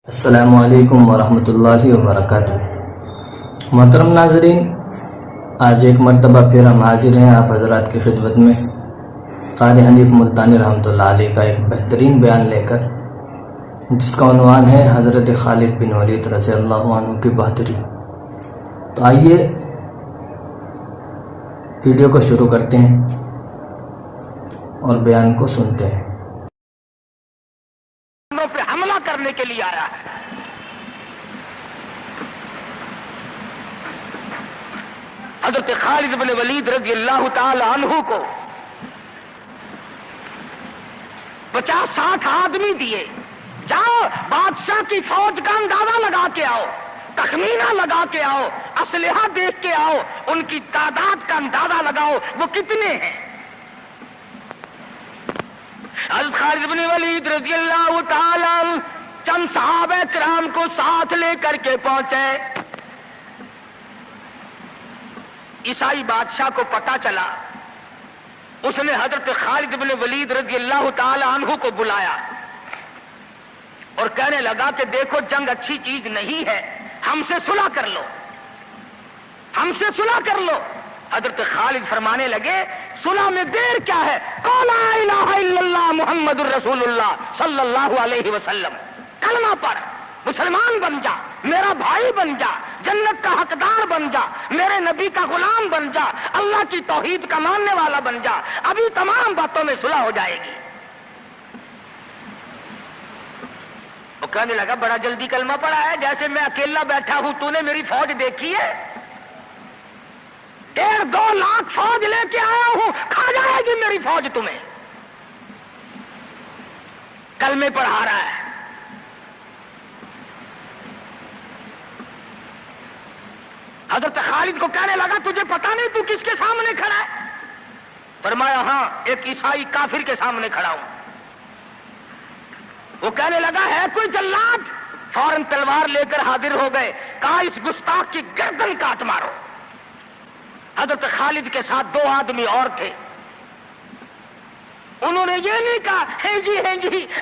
السلام علیکم ورحمۃ اللہ وبرکاتہ۔ محترم ناظرین، آج ایک مرتبہ پھر ہم حاضر ہیں آپ حضرات کی خدمت میں قاری حنیف ملتانی رحمۃ اللہ علیہ کا ایک بہترین بیان لے کر، جس کا عنوان ہے حضرت خالد بن ولید رضی اللہ عنہ کی بہادری۔ تو آئیے ویڈیو کو شروع کرتے ہیں اور بیان کو سنتے ہیں۔ پہ حملہ کرنے کے لیے آیا ہے۔ حضرت خالد بن ولید رضی اللہ تعالی عنہ کو 50-60 آدمی دیے، جاؤ بادشاہ کی فوج کا اندازہ لگا کے آؤ، تخمینہ لگا کے آؤ، اسلحہ دیکھ کے آؤ، ان کی تعداد کا اندازہ لگاؤ وہ کتنے ہیں۔ حضرت خالد بن ولید رضی اللہ تعالی عنہ چند صحابہ کرام کو ساتھ لے کر کے پہنچے۔ عیسائی بادشاہ کو پتا چلا، اس نے حضرت خالد بن ولید رضی اللہ تعالی عنہ کو بلایا اور کہنے لگا کہ دیکھو جنگ اچھی چیز نہیں ہے، ہم سے صلح کر لو، ہم سے صلح کر لو۔ حضرت خالد فرمانے لگے صلح میں دیر کیا ہے، قول لا الہ الا اللہ محمد الرسول اللہ صلی اللہ علیہ وسلم، کلمہ پڑھ، مسلمان بن جا، میرا بھائی بن جا، جنت کا حقدار بن جا، میرے نبی کا غلام بن جا، اللہ کی توحید کا ماننے والا بن جا، ابھی تمام باتوں میں صلح ہو جائے گی۔ وہ کہنے لگا بڑا جلدی کلمہ پڑھا ہے، جیسے میں اکیلا بیٹھا ہوں، تو نے میری فوج دیکھی ہے؟ 1.5-2 لاکھ فوج لے کے آیا ہوں، کھا جائے گی میری فوج تمہیں۔ کلمے پڑھا رہا ہے۔ حضرت خالد کو کہنے لگا تجھے پتا نہیں تو کس کے سامنے کھڑا ہے؟ فرمایا ہاں، ایک عیسائی کافر کے سامنے کھڑا ہوں۔ وہ کہنے لگا ہے کوئی جلاد؟ فوراً تلوار لے کر حاضر ہو گئے، کہا اس گستاخ کی گردن کاٹ مارو۔ حضرت خالد کے ساتھ 2 آدمی اور تھے، انہوں نے یہ نہیں کہا ہے جی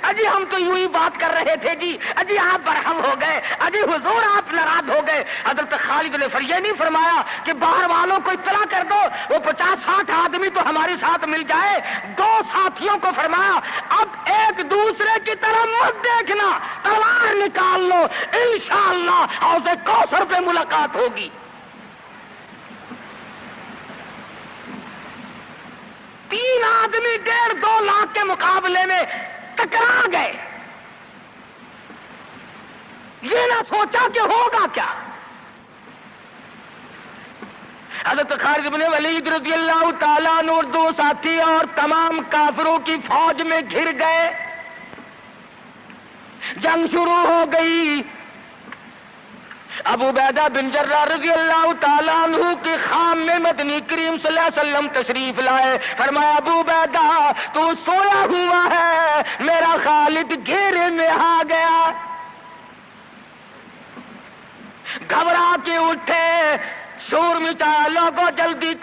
اجی ہم تو یوں ہی بات کر رہے تھے جی، اجی آپ برہم ہو گئے، اجی حضور آپ ناراض ہو گئے۔ حضرت خالد نے یہ نہیں فرمایا کہ باہر والوں کو اطلاع کر دو، وہ 50-60 آدمی تو ہمارے ساتھ مل جائے۔ 2 ساتھیوں کو فرمایا اب ایک دوسرے کی طرف مت دیکھنا، تلوار نکال لو، انشاءاللہ حوض کوثر پہ ملاقات ہوگی۔ 3 آدمی 1.5-2 لاکھ کے مقابلے میں ٹکرا گئے، یہ نہ سوچا کہ ہوگا کیا۔ حضرت خالد بن ولید رضی اللہ تعالیٰ عنہ اور 2 ساتھی اور تمام کافروں کی فوج میں گھر گئے، جنگ شروع ہو گئی۔ ابو عبیدہ بن جراح رضی اللہ تعالیٰ عنہ کی خام میں مدنی کریم صلی اللہ علیہ وسلم تشریف لائے۔ فرمایا ابو عبیدہ تو سویا ہوا ہے، میرا خالد گھیرے میں آ گیا۔ گھبرا کے اٹھے، شور مچایا، لوگوں جلدی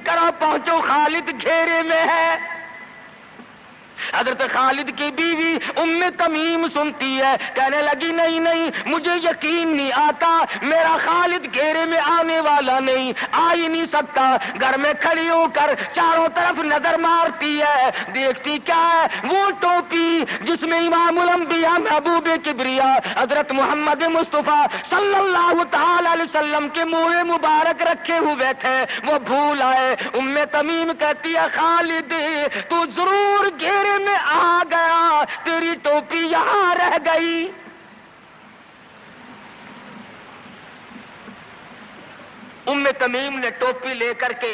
کرو پہنچو، خالد گھیرے میں ہے۔ حضرت خالد کی بیوی ام تمیم سنتی ہے، کہنے لگی نہیں مجھے یقین نہیں آتا، میرا خالد گھیرے میں آنے والا نہیں، آ ہی نہیں سکتا۔ گھر میں کھڑی ہو کر چاروں طرف نظر مارتی ہے، دیکھتی کیا ہے؟ وہ ٹوپی جس میں امام الانبیاء محبوب کبریا حضرت محمد مصطفیٰ صلی اللہ تعالی علیہ وسلم کے منہ مبارک رکھے ہوئے تھے، وہ بھول آئے۔ ام تمیم کہتی ہے خالد تو ضرور گھیرے میں آ گیا، تیری ٹوپی یہاں رہ گئی۔ ام تمیم نے ٹوپی لے کر کے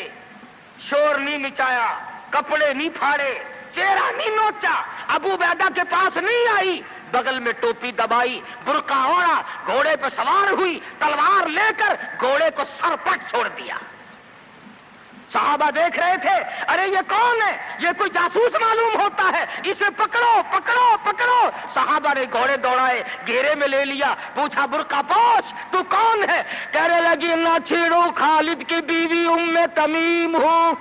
شور نہیں مچایا، کپڑے نہیں پھاڑے، چہرہ نہیں نوچا، ابو عبیدہ کے پاس نہیں آئی، بغل میں ٹوپی دبائی، برقع اوڑھا، گھوڑے پہ سوار ہوئی، تلوار لے کر گھوڑے کو سر پٹ چھوڑ دیا۔ صحابہ دیکھ رہے تھے، ارے یہ کون ہے؟ یہ کوئی جاسوس معلوم ہوتا ہے، اسے پکڑو۔ صحابہ نے گھوڑے دوڑائے، گھیرے میں لے لیا، پوچھا برقع پوش تو کون ہے؟ کہنے لگی نہ چھیڑو، خالد کی بیوی ام تمیم ہوں۔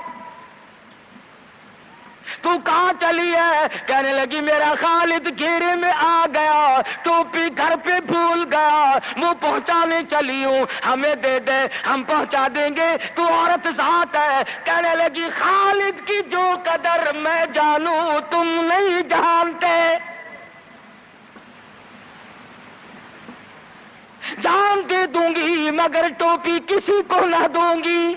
تو کہاں چلی ہے؟ کہنے لگی میرا خالد گھیرے میں آ گیا، ٹوپی گھر پہ بھول گیا، وہ پہنچانے چلی ہوں، ہمیں دے دے ہم پہنچا دیں گے، تو عورت ذات ہے۔ کہنے لگی خالد کی جو قدر میں جانوں تم نہیں جانتے، جان دے دوں گی مگر ٹوپی کسی کو نہ دوں گی۔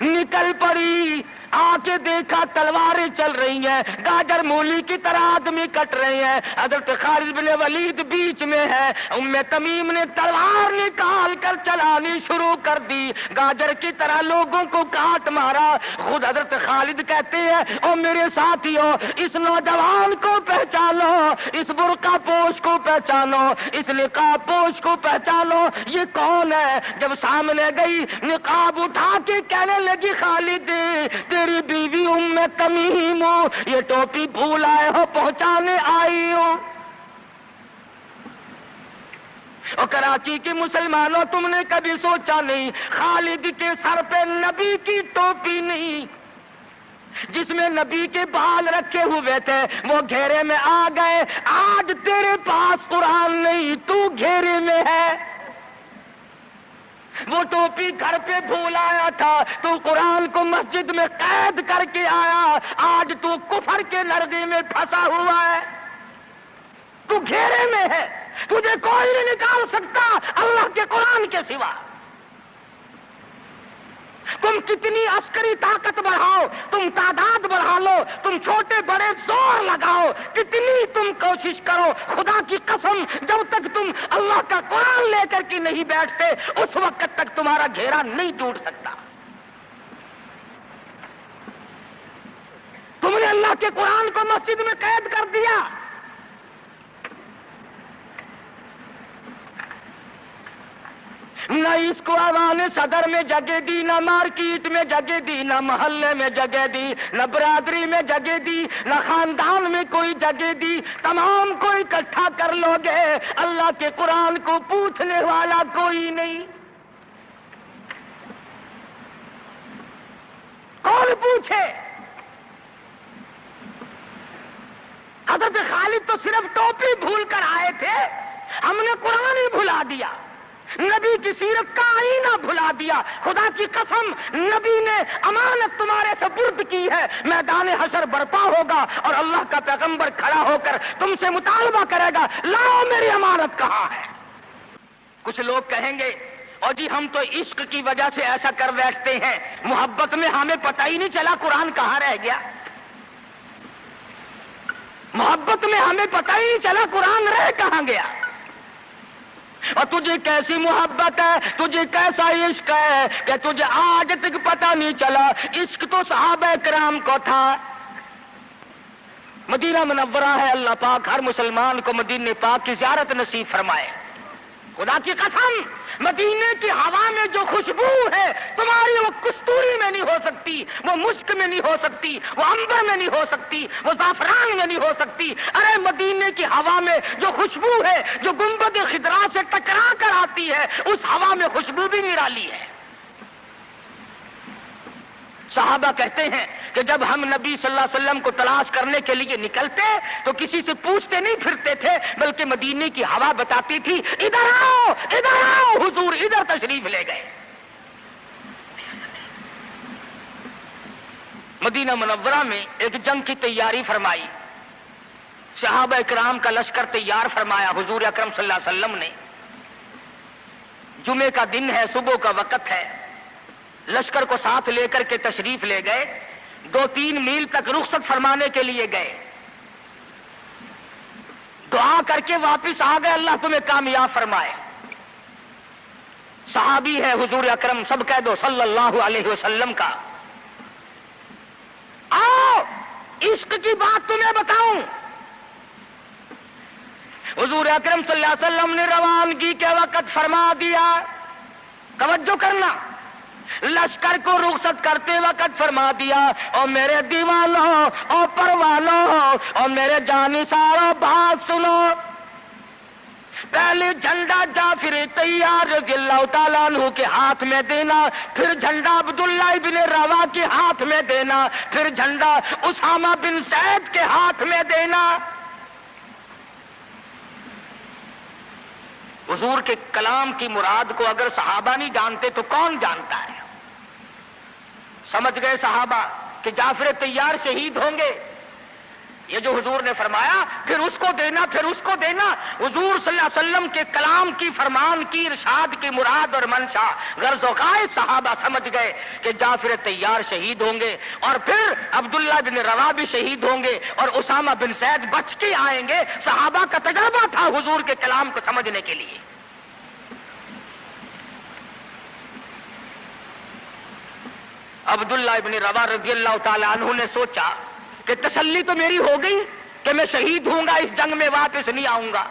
نکل پڑی، آ کے دیکھا تلواریں چل رہی ہیں، گاجر مولی کی طرح آدمی کٹ رہے ہیں، حضرت خالد بن ولید بیچ میں ہے۔ ام تمیم نے تلوار نکال کر چلانی شروع کر دی، گاجر کی طرح لوگوں کو کاٹ مارا۔ خود حضرت خالد کہتے ہیں اور میرے ساتھیوں، اس نوجوان کو پہچانو، اس برقع پوش کو پہچانو، اس نقاب پوش کو پہچانو، یہ کون ہے؟ جب سامنے گئی نقاب اٹھا کے کہنے لگی خالد تیری بیوی ام تمیم ہوں، یہ ٹوپی بھول آئے ہو، پہنچانے آئی ہوں۔ اور کراچی کے مسلمانوں، تم نے کبھی سوچا نہیں خالد کے سر پہ نبی کی ٹوپی نہیں، جس میں نبی کے بال رکھے ہوئے تھے، وہ گھیرے میں آ گئے۔ آج تیرے پاس قرآن نہیں، تو گھیرے میں ہے۔ وہ ٹوپی گھر پہ بھول آیا تھا، تو قرآن کو مسجد میں قید کر کے آیا، آج تو کفر کے لرزے میں پھنسا ہوا ہے، تو گھیرے میں ہے، تجھے کوئی نہیں نکال سکتا اللہ کے قرآن کے سوا۔ تم کتنی عسکری طاقت بڑھاؤ، تم تعداد بڑھا لو، تم چھوٹے بڑے زور لگاؤ، کتنی تم کوشش کرو، خدا کی قسم جب تک تم اللہ کا قرآن لے کر کے نہیں بیٹھتے اس وقت تک تمہارا گھیرا نہیں ٹوٹ سکتا۔ تم نے اللہ کے قرآن کو مسجد میں قید کر دیا۔ نہ اس کو عوام صدر میں جگہ دی، نہ مارکیٹ میں جگہ دی، نہ محلے میں جگہ دی، نہ برادری میں جگہ دی، نہ خاندان میں کوئی جگہ دی۔ تمام کو اکٹھا کر لو گے، اللہ کے قرآن کو پوچھنے والا کوئی نہیں۔ کون پوچھے؟ حضرت خالد تو صرف ٹوپی بھول کر آئے تھے، ہم نے قرآن ہی بھلا دیا، نبی کی سیرت کا آئینہ بھلا دیا۔ خدا کی قسم نبی نے امانت تمہارے سپرد کی ہے، میدان حشر برپا ہوگا اور اللہ کا پیغمبر کھڑا ہو کر تم سے مطالبہ کرے گا، لاؤ میری امانت کہاں ہے؟ کچھ لوگ کہیں گے اور جی ہم تو عشق کی وجہ سے ایسا کر بیٹھتے ہیں، محبت میں ہمیں پتہ ہی نہیں چلا قرآن کہاں رہ گیا، محبت میں ہمیں پتہ ہی نہیں چلا قرآن رہ کہاں گیا۔ اور تجھے کیسی محبت ہے، تجھے کیسا عشق ہے کہ تجھے آج تک پتہ نہیں چلا؟ عشق تو صحابہ کرام کو تھا۔ مدینہ منورہ ہے، اللہ پاک ہر مسلمان کو مدینہ پاک کی زیارت نصیب فرمائے۔ خدا کی قسم مدینے کی ہوا میں جو خوشبو ہے تمہاری، وہ کستوری میں نہیں ہو سکتی، وہ مشک میں نہیں ہو سکتی، وہ عنبر میں نہیں ہو سکتی، وہ زعفران میں نہیں ہو سکتی۔ ارے مدینے کی ہوا میں جو خوشبو ہے، جو گنبد خضرا سے ٹکرا کر آتی ہے، اس ہوا میں خوشبو بھی نرالی ہے۔ صحابہ کہتے ہیں کہ جب ہم نبی صلی اللہ علیہ وسلم کو تلاش کرنے کے لیے نکلتے تو کسی سے پوچھتے نہیں پھرتے تھے، بلکہ مدینے کی ہوا بتاتی تھی ادھر آؤ ادھر آؤ، حضور ادھر تشریف لے گئے۔ مدینہ منورہ میں ایک جنگ کی تیاری فرمائی، صحابہ کرام کا لشکر تیار فرمایا، حضور اکرم صلی اللہ علیہ وسلم نے۔ جمعے کا دن ہے، صبح کا وقت ہے، لشکر کو ساتھ لے کر کے تشریف لے گئے، 2-3 میل تک رخصت فرمانے کے لیے گئے، دعا کر کے واپس آ گئے، اللہ تمہیں کامیاب فرمائے۔ صحابی ہے حضور اکرم، سب کہہ دو صلی اللہ علیہ وسلم کا۔ آؤ عشق کی بات تمہیں بتاؤں، حضور اکرم صلی اللہ علیہ وسلم نے روانگی کے وقت فرما دیا، توجہ کرنا، لشکر کو رخصت کرتے وقت فرما دیا، اور میرے دیوانوں اور پروانوں اور میرے جانثاروں بات سنو، پہلے جھنڈا جعفر طیار رضی اللہ تعالیٰ عنہ کے ہاتھ میں دینا، پھر جھنڈا عبداللہ ابن روا کے ہاتھ میں دینا، پھر جھنڈا اسامہ بن زید کے ہاتھ میں دینا۔ حضور کے کلام کی مراد کو اگر صحابہ نہیں جانتے تو کون جانتا ہے؟ سمجھ گئے صحابہ کہ جعفر طیار شہید ہوں گے، یہ جو حضور نے فرمایا پھر اس کو دینا، پھر اس کو دینا۔ حضور صلی اللہ علیہ وسلم کے کلام کی، فرمان کی، ارشاد کی مراد اور منشا غرض و غائب صحابہ سمجھ گئے کہ جعفر طیار شہید ہوں گے، اور پھر عبداللہ بن روا بھی شہید ہوں گے، اور اسامہ بن زید بچ کے آئیں گے۔ صحابہ کا تجربہ تھا حضور کے کلام کو سمجھنے کے لیے۔ عبداللہ ابن روا رضی اللہ تعالی عنہ نے سوچا کہ تسلی تو میری ہو گئی کہ میں شہید ہوں گا، اس جنگ میں واپس نہیں آؤں گا،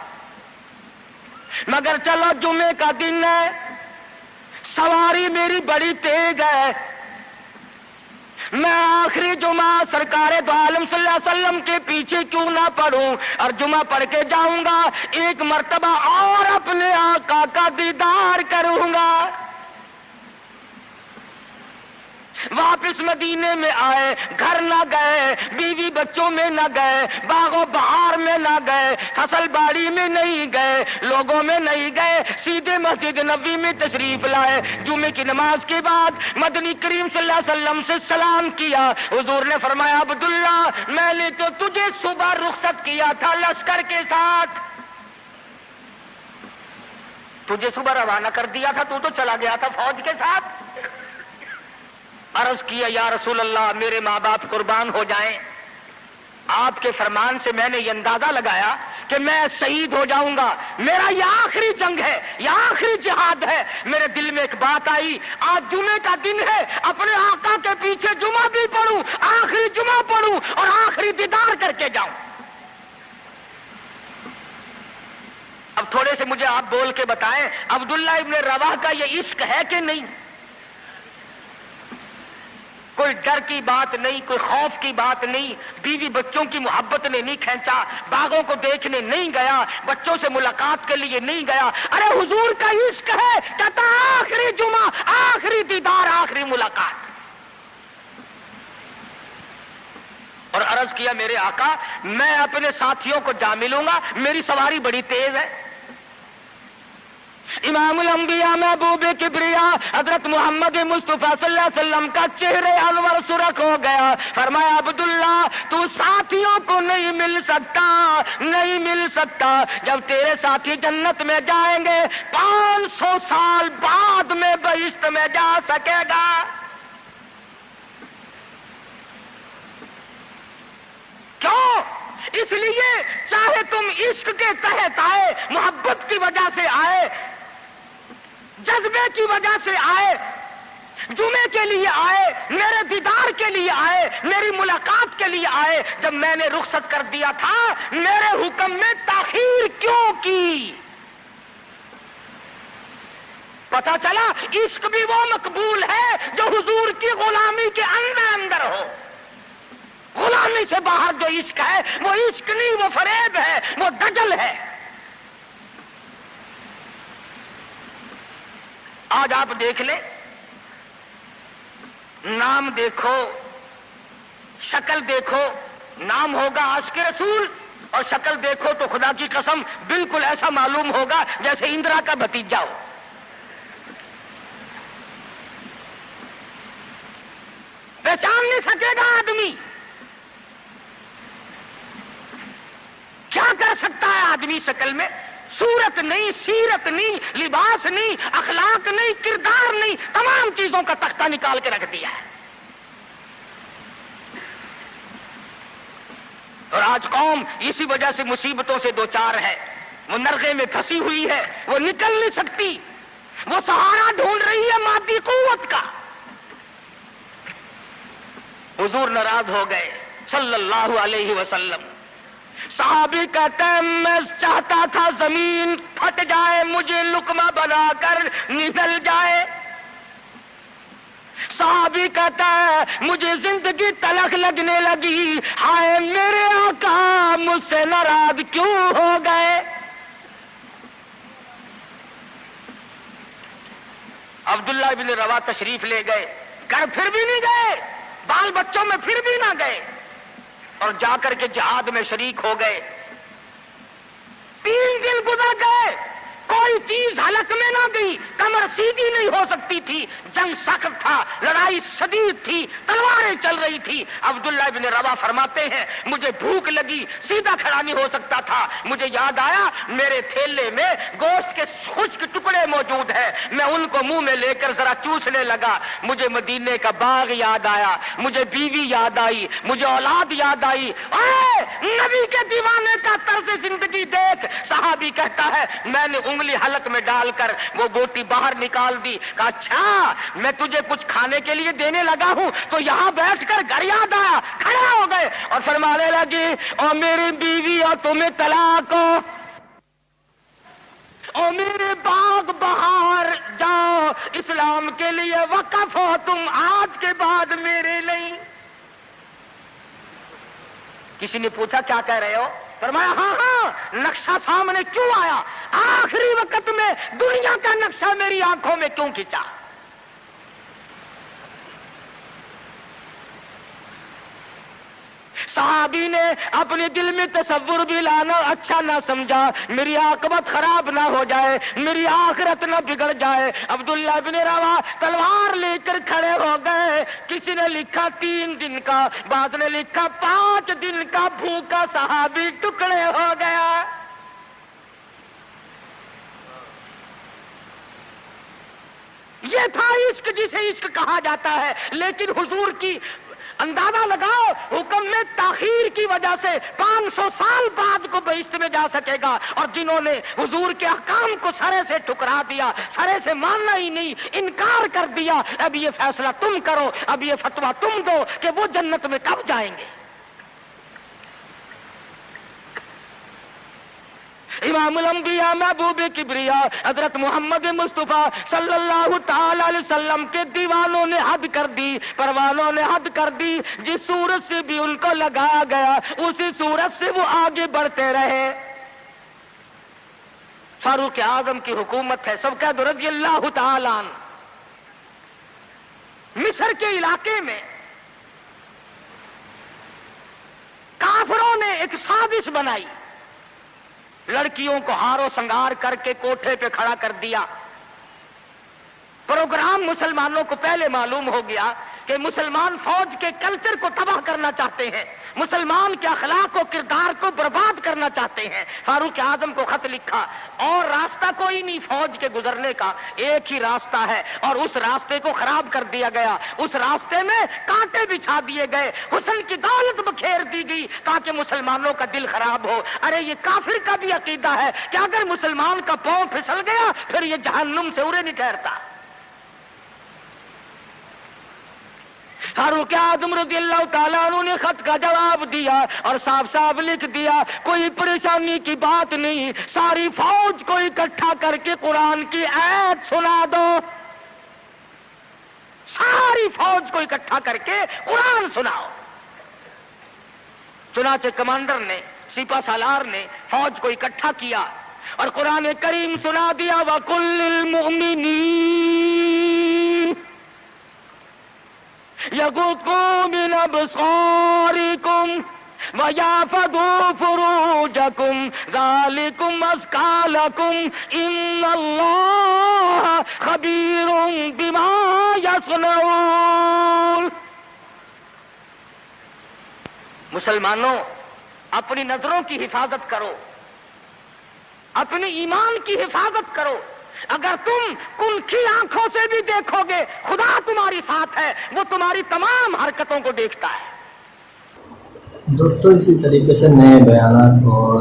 مگر چلو جمعے کا دن ہے، سواری میری بڑی تیز ہے، میں آخری جمعہ سرکار دو عالم صلی اللہ علیہ وسلم کے پیچھے کیوں نہ پڑھوں اور جمعہ پڑھ کے جاؤں گا، ایک مرتبہ اور اپنے آقا کا دیدار کروں گا۔ واپس مدینے میں آئے، گھر نہ گئے، بیوی بچوں میں نہ گئے، باغ و بہار میں نہ گئے، فصل باڑی میں نہیں گئے، لوگوں میں نہیں گئے، سیدھے مسجد نبوی میں تشریف لائے۔ جمعے کی نماز کے بعد مدنی کریم صلی اللہ علیہ وسلم سے سلام کیا۔ حضور نے فرمایا عبداللہ میں نے تو تجھے صبح رخصت کیا تھا لشکر کے ساتھ، تجھے صبح روانہ کر دیا تھا، تو چلا گیا تھا فوج کے ساتھ۔ عرض کیا یا رسول اللہ میرے ماں باپ قربان ہو جائیں، آپ کے فرمان سے میں نے یہ اندازہ لگایا کہ میں شہید ہو جاؤں گا، میرا یہ آخری جنگ ہے، یہ آخری جہاد ہے۔ میرے دل میں ایک بات آئی، آج جمعے کا دن ہے، اپنے آقا کے پیچھے جمعہ بھی پڑھوں، آخری جمعہ پڑھوں اور آخری دیدار کر کے جاؤں۔ اب تھوڑے سے مجھے آپ بول کے بتائیں عبداللہ ابن رواح کا یہ عشق ہے کہ نہیں؟ کوئی ڈر کی بات نہیں، کوئی خوف کی بات نہیں، بیوی بچوں کی محبت نے نہیں کھینچا، باغوں کو دیکھنے نہیں گیا، بچوں سے ملاقات کے لیے نہیں گیا۔ ارے حضور کا عشق ہے، کہتا آخری جمعہ، آخری دیدار، آخری ملاقات۔ اور عرض کیا میرے آقا میں اپنے ساتھیوں کو جا ملوں گا، میری سواری بڑی تیز ہے۔ امام الانبیاء محبوب کبریا حضرت محمد مصطفیٰ صلی اللہ علیہ وسلم کا چہرے انور سرخ ہو گیا۔ فرمایا عبداللہ تو ساتھیوں کو نہیں مل سکتا، نہیں مل سکتا، جب تیرے ساتھی جنت میں جائیں گے 500 سال بعد میں بہشت میں جا سکے گا۔ کیوں؟ اس لیے چاہے تم عشق کے تحت آئے، محبت کی وجہ سے آئے، جذبے کی وجہ سے آئے، جمعے کے لیے آئے، میرے دیدار کے لیے آئے، میری ملاقات کے لیے آئے، جب میں نے رخصت کر دیا تھا میرے حکم میں تاخیر کیوں کی؟ پتا چلا عشق بھی وہ مقبول ہے جو حضور کی غلامی کے اندر ہو۔ غلامی سے باہر جو عشق ہے وہ عشق نہیں، وہ فریب ہے، وہ دجل ہے۔ آج آپ دیکھ لیں، نام دیکھو، شکل دیکھو، نام ہوگا عاشق رسول اور شکل دیکھو تو خدا کی قسم بالکل ایسا معلوم ہوگا جیسے اندرا کا بھتیجا ہو۔ پہچان نہیں سکے گا آدمی۔ کیا کر سکتا ہے آدمی شکل میں؟ صورت نہیں، سیرت نہیں، لباس نہیں، اخلاق نہیں، کردار نہیں، تمام چیزوں کا تختہ نکال کے رکھ دیا ہے۔ اور آج قوم اسی وجہ سے مصیبتوں سے دوچار ہے، وہ نرغے میں پھنسی ہوئی ہے، وہ نکل نہیں سکتی، وہ سہارا ڈھونڈ رہی ہے مادی قوت کا۔ حضور ناراض ہو گئے صلی اللہ علیہ وسلم۔ صحابی کہتے ہیں میں چاہتا تھا زمین پھٹ جائے، مجھے لقمہ بنا کر نگل جائے۔ صحابی کہتا ہے مجھے زندگی تلخ لگنے لگی، ہائے میرے آقا مجھ سے ناراض کیوں ہو گئے؟ عبداللہ ابن روا تشریف لے گئے، گھر پھر بھی نہیں گئے، بال بچوں میں پھر بھی نہ گئے، اور جا کر کے جہاد میں شریک ہو گئے۔ 3 دن گزر گئے، کوئی چیز حلق میں نہ گئی، کمر سیدھی نہیں ہو سکتی تھی، جنگ سخت تھا، لڑائی شدید تھی، تلواریں چل رہی تھی۔ عبداللہ بن روا فرماتے ہیں مجھے بھوک لگی، سیدھا کھڑا نہیں ہو سکتا تھا، مجھے یاد آیا میرے تھیلے میں گوشت کے خشک ٹکڑے موجود ہیں، میں ان کو منہ میں لے کر ذرا چوسنے لگا، مجھے مدینے کا باغ یاد آیا، مجھے بیوی یاد آئی، مجھے اولاد یاد آئی۔ اے نبی کے دیوانے کا طرز زندگی دیکھ۔ صحابی کہتا ہے میں نے انگلی حلق میں ڈال کر وہ بوٹی باہر نکال دی، کہا اچھا میں تجھے کچھ کھانے کے لیے دینے لگا ہوں تو یہاں بیٹھ کر گھر یاد آیا، کھڑے ہو گئے اور فرمانے لگی اور میری بیوی اور تمہیں طلاق ہو، اور میرے باغ بہار جاؤ، اسلام کے لیے وقف ہو تم، آج کے بعد میرے نہیں۔ کسی نے پوچھا کیا کہہ رہے ہو؟ فرمایا ہاں ہاں، نقشہ سامنے کیوں آیا؟ آخری وقت میں دنیا کا نقشہ میری آنکھوں میں کیوں کھینچا؟ صحابی نے اپنے دل میں تصور بھی لانا اچھا نہ سمجھا، میری عاقبت خراب نہ ہو جائے، میری آخرت نہ بگڑ جائے۔ عبداللہ بن روا تلوار لے کر کھڑے ہو گئے۔ کسی نے لکھا 3 دن کا، بعض نے لکھا 5 دن کا بھوکا صحابی ٹکڑے ہو گیا۔ یہ تھا عشق جسے عشق کہا جاتا ہے، لیکن حضور کی اندازہ لگاؤ حکم میں تاخیر کی وجہ سے 500 سال بعد کو بہشت میں جا سکے گا، اور جنہوں نے حضور کے احکام کو سرے سے ٹھکرا دیا، سرے سے ماننا ہی نہیں، انکار کر دیا، اب یہ فیصلہ تم کرو، اب یہ فتویٰ تم دو کہ وہ جنت میں کب جائیں گے۔ امام الانبیاء محبوب کبریا حضرت محمد مصطفیٰ صلی اللہ تعالی علیہ وسلم کے دیوانوں نے حد کر دی، پروانوں نے حد کر دی، جس صورت سے بھی ان کو لگایا گیا اسی صورت سے وہ آگے بڑھتے رہے۔ فاروق اعظم کی حکومت ہے، سب کہہ دو رضی اللہ تعالی عنہ۔ مصر کے علاقے میں کافروں نے ایک سازش بنائی، لڑکیوں کو ہار و سنگار کر کے کوٹھے پہ کھڑا کر دیا۔ پروگرام مسلمانوں کو پہلے معلوم ہو گیا کہ مسلمان فوج کے کلچر کو تباہ کرنا چاہتے ہیں، مسلمان کے اخلاق و کردار کو برباد کرنا چاہتے ہیں۔ فاروق اعظم کو خط لکھا، اور راستہ کوئی نہیں فوج کے گزرنے کا، ایک ہی راستہ ہے، اور اس راستے کو خراب کر دیا گیا، اس راستے میں کانٹے بچھا دیے گئے، حسن کی دولت بکھیر دی گئی تاکہ مسلمانوں کا دل خراب ہو۔ ارے یہ کافر کا بھی عقیدہ ہے کہ اگر مسلمان کا پاؤں پھسل گیا پھر یہ جہنم سے اڑے نہیں ٹھہرتا۔ فاروق اعظم رضی اللہ تعالیٰ عنہ نے خط کا جواب دیا اور صاف صاف لکھ دیا کوئی پریشانی کی بات نہیں، ساری فوج کو اکٹھا کر کے قرآن کی آیت سنا دو، ساری فوج کو اکٹھا کر کے قرآن سناؤ۔ چنانچہ کمانڈر نے، سپہ سالار نے فوج کو اکٹھا کیا اور قرآن کریم سنا دیا، وَقُلْ لِلْمُؤْمِنِينَ يَغُضُّوا مِنْ أَبْصَارِكُمْ وَيَحْفَظُوا فُرُوجَكُمْ ذَلِكُمْ أَزْكَىٰ لَكُمْ إِنَّ اللَّهَ خَبِيرٌ بِمَا يَصْنَعُونَ۔ مسلمانوں، اپنی نظروں کی حفاظت کرو، اپنی ایمان کی حفاظت کرو۔ اگر تم کنکھی آنکھوں سے بھی دیکھو گے خدا تمہاری ساتھ ہے، وہ تمہاری تمام حرکتوں کو دیکھتا ہے۔ دوستو اسی طریقے سے نئے بیانات اور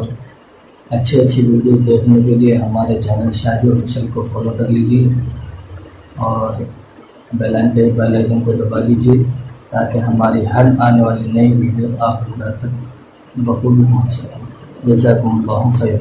اچھی ویڈیو دیکھنے کے لیے ہمارے چینل شاہی آفیشل کو فالو کر لیجیے اور بیل آئیکن کو دبا لیجیے تاکہ ہماری ہر آنے والی نئی ویڈیو آپ تک بخوبی پہنچ سکے۔ جزاکم اللہ خیر۔